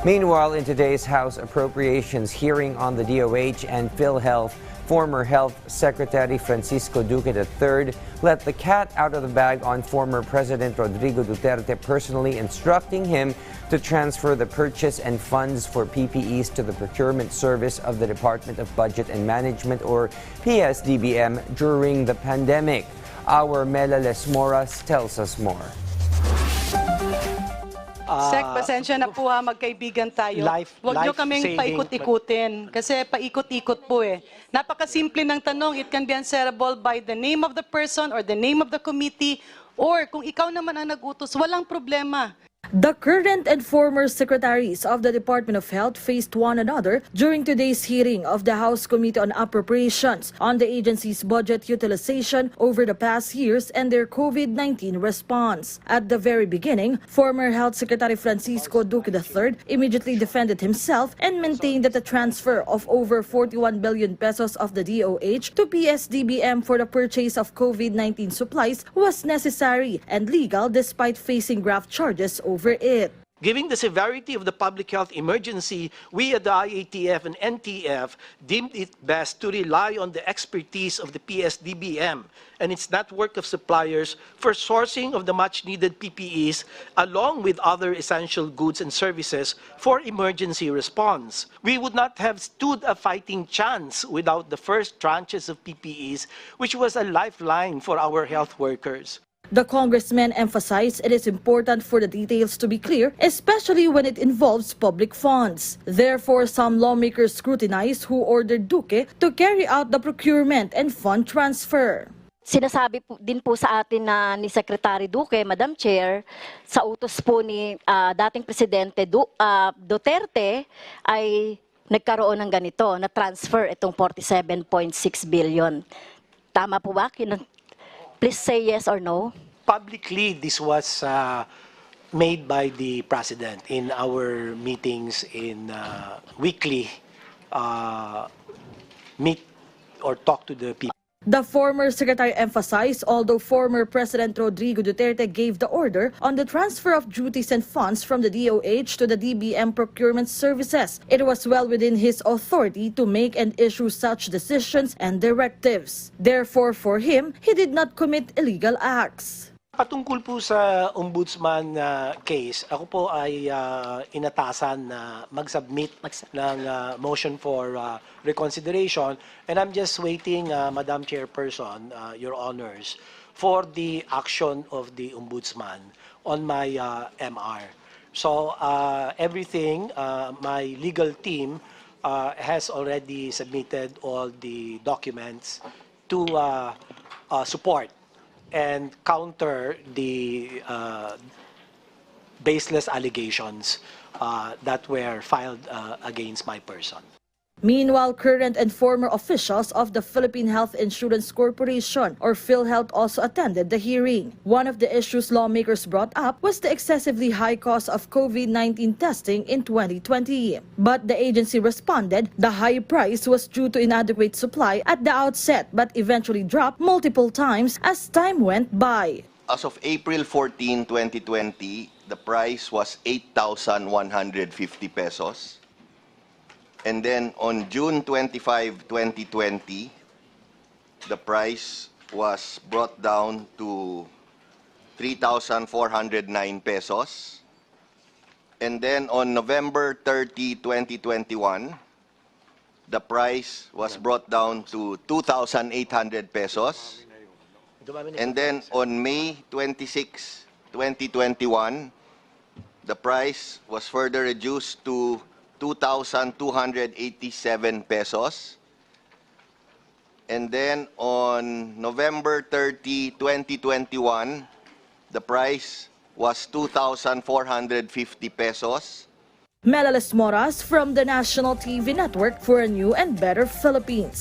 Meanwhile, in today's House Appropriations hearing on the DOH and PhilHealth, former Health Secretary Francisco Duque III let the cat out of the bag on former President Rodrigo Duterte, personally instructing him to transfer the purchase and funds for PPEs to the procurement service of the Department of Budget and Management, or PSDBM, during the pandemic. Our Mela Lesmoras tells us more. Sek, pasensya na po magkaibigan tayo. Huwag nyo kaming paikot-ikutin kasi paikot-ikot po eh. Napakasimple ng tanong, it can be answerable by the name of the person or the name of the committee, or kung ikaw naman ang nag-utos, walang problema. The current and former secretaries of the Department of Health faced one another during today's hearing of the House Committee on Appropriations on the agency's budget utilization over the past years and their COVID-19 response. At the very beginning, former Health Secretary Francisco Duque III immediately defended himself and maintained that the transfer of over 41 billion pesos of the DOH to PSDBM for the purchase of COVID-19 supplies was necessary and legal despite facing graft charges over it. Given the severity of the public health emergency, we at the IATF and NTF deemed it best to rely on the expertise of the PSDBM and its network of suppliers for sourcing of the much-needed PPEs along with other essential goods and services for emergency response. We would not have stood a fighting chance without the first tranches of PPEs, which was a lifeline for our health workers. The congressman emphasized it is important for the details to be clear, especially when it involves public funds. Therefore, some lawmakers scrutinized who ordered Duque to carry out the procurement and fund transfer. Sinasabi po, din po sa atin na ni Secretary Duque, Madam Chair, sa utos po ni dating Presidente Duterte ay nagkaroon ng ganito, na transfer itong 47.6 billion. Tama po ba? Please say yes or no. Publicly, this was made by the President in our meetings in weekly meet or talk to the people. The former secretary emphasized although former President Rodrigo Duterte gave the order on the transfer of duties and funds from the DOH to the DBM procurement services, it was well within his authority to make and issue such decisions and directives. Therefore, for him, he did not commit illegal acts. Patungkol po sa ombudsman case, ako po ay inatasan na mag-submit ng motion for reconsideration, and I'm just waiting, Madam Chairperson, Your Honors, for the action of the ombudsman on my MR. So everything, my legal team has already submitted all the documents to support and counter the baseless allegations that were filed against my person. Meanwhile, current and former officials of the Philippine Health Insurance Corporation, or PhilHealth, also attended the hearing. One of the issues lawmakers brought up was the excessively high cost of COVID-19 testing in 2020. But the agency responded the high price was due to inadequate supply at the outset, but eventually dropped multiple times as time went by. As of April 14, 2020, the price was 8,150 pesos. And then on June 25, 2020, the price was brought down to 3,409 pesos. And then on November 30, 2021, the price was brought down to 2,800 pesos. And then on May 26, 2021, the price was further reduced to 2,287 pesos. And then on November 30, 2021, the price was 2,450 pesos. Mela Lesmoras from the National TV Network for a New and Better Philippines.